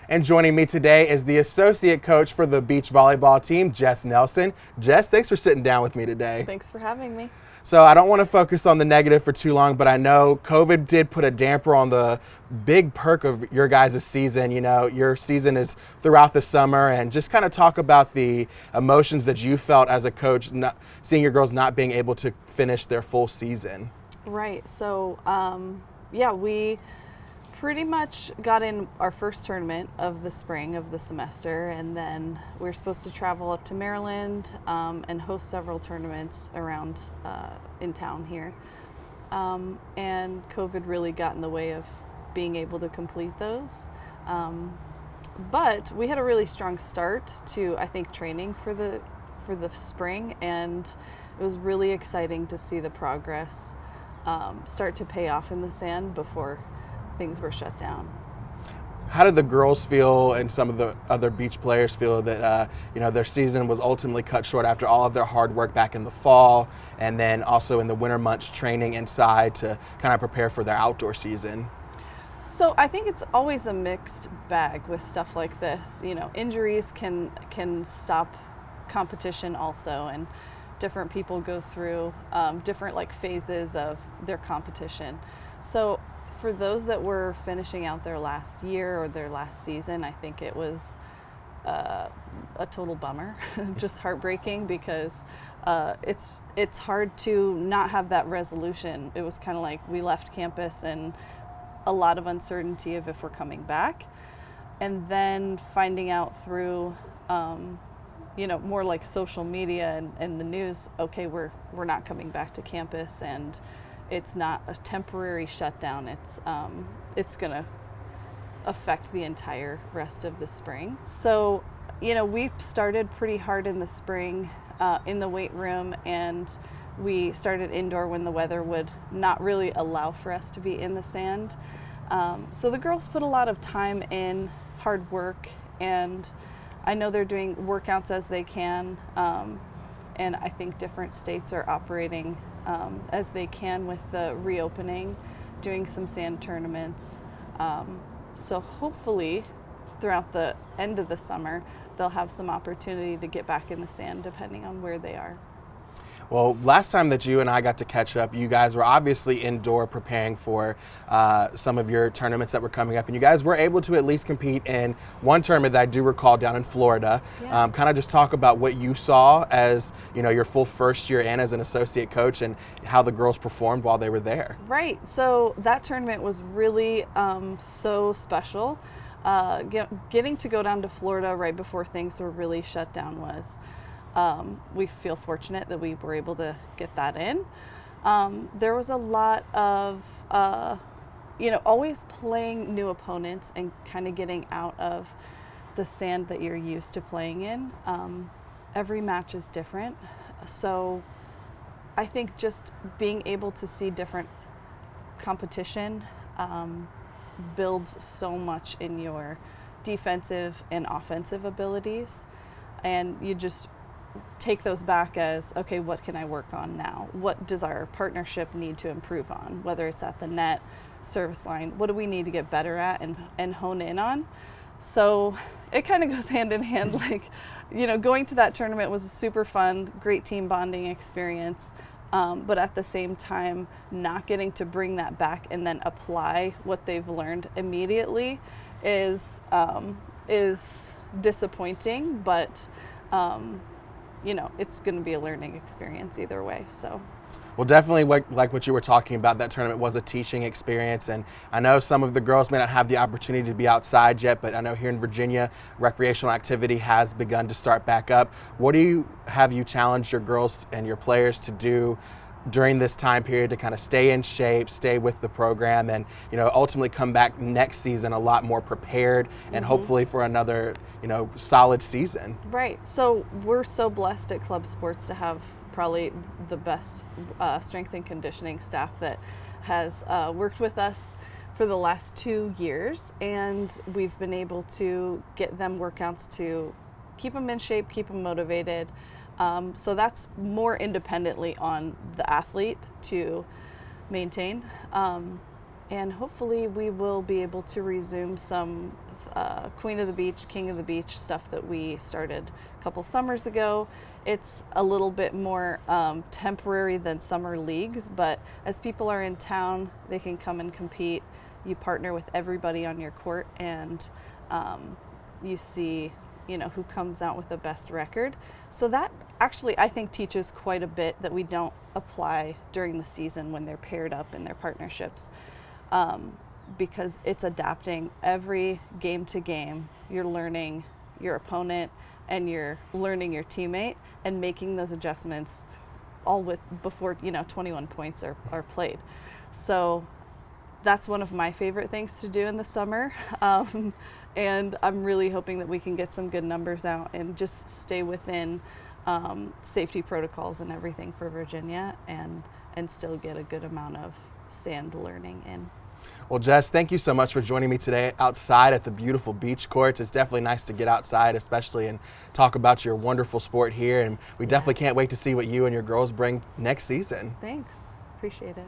And joining me today is the associate coach for the beach volleyball team, Jess Nelson. Jess, thanks for sitting down with me today. Thanks for having me. So I don't want to focus on the negative for too long, but I know COVID did put a damper on the big perk of your guys' season. You know, your season is throughout the summer, and just kind of talk about the emotions that you felt as a coach, seeing your girls not being able to finish their full season. Right. So, we pretty much got in our first tournament of the spring of the semester, and then we were supposed to travel up to Maryland and host several tournaments around in town here. And COVID really got in the way of being able to complete those. But we had a really strong start to, I think, training for the spring, and it was really exciting to see the progress start to pay off in the sand before things were shut down. How did the girls feel and some of the other beach players feel that their season was ultimately cut short after all of their hard work back in the fall, and then also in the winter months training inside to kind of prepare for their outdoor season? So I think it's always a mixed bag with stuff like this. You know, injuries can stop competition also, and different people go through different phases of their competition. So for those that were finishing out their last year or their last season, I think it was a total bummer, just heartbreaking, because it's hard to not have that resolution. It was kind of like we left campus and a lot of uncertainty of if we're coming back, and then finding out through more like social media and the news, okay, we're not coming back to campus, and it's not a temporary shutdown. It's gonna affect the entire rest of the spring. So, we started pretty hard in the spring in the weight room, and we started indoor when the weather would not really allow for us to be in the sand. So the girls put a lot of time in, hard work, and I know they're doing workouts as they can, and I think different states are operating as they can with the reopening, doing some sand tournaments. So hopefully throughout the end of the summer, they'll have some opportunity to get back in the sand depending on where they are. Well, last time that you and I got to catch up, you guys were obviously indoor preparing for some of your tournaments that were coming up, and you guys were able to at least compete in one tournament that I do recall down in Florida. Yeah. Kind of just talk about what you saw as your full first year and as an associate coach, and how the girls performed while they were there. Right. So that tournament was really so special. Getting to go down to Florida right before things were really shut down was. We feel fortunate that we were able to get that in. There was a lot of, always playing new opponents and kind of getting out of the sand that you're used to playing in. Every match is different. So I think just being able to see different competition builds so much in your defensive and offensive abilities. And you just take those back as, okay, what can I work on now? What does our partnership need to improve on? Whether it's at the net, service line, what do we need to get better at and hone in on? So it kind of goes hand in hand. Going to that tournament was super fun, great team bonding experience. But at the same time, not getting to bring that back and then apply what they've learned immediately is disappointing, but it's going to be a learning experience either way. So, well, definitely like what you were talking about, that tournament was a teaching experience, and I know some of the girls may not have the opportunity to be outside yet, but I know here in Virginia, recreational activity has begun to start back up. What have you challenged your girls and your players to do during this time period to kind of stay in shape, stay with the program, and ultimately come back next season a lot more prepared and hopefully for another solid season? Right. So we're so blessed at Club Sports to have probably the best strength and conditioning staff that has worked with us for the last 2 years, and we've been able to get them workouts to keep them in shape, keep them motivated. So that's more independently on the athlete to maintain. And hopefully we will be able to resume some Queen of the Beach, King of the Beach stuff that we started a couple summers ago. It's a little bit more temporary than summer leagues, but as people are in town, they can come and compete. You partner with everybody on your court, and you see, you know, who comes out with the best record. So that actually, I think, teaches quite a bit that we don't apply during the season when they're paired up in their partnerships, because it's adapting every game to game. You're learning your opponent and you're learning your teammate and making those adjustments all before, you know, 21 points are played. So that's one of my favorite things to do in the summer. And I'm really hoping that we can get some good numbers out and just stay within safety protocols and everything for Virginia, and still get a good amount of sand learning in. Well, Jess, thank you so much for joining me today outside at the beautiful beach courts. It's definitely nice to get outside, especially, and talk about your wonderful sport here. And we definitely can't wait to see what you and your girls bring next season. Thanks. Appreciate it.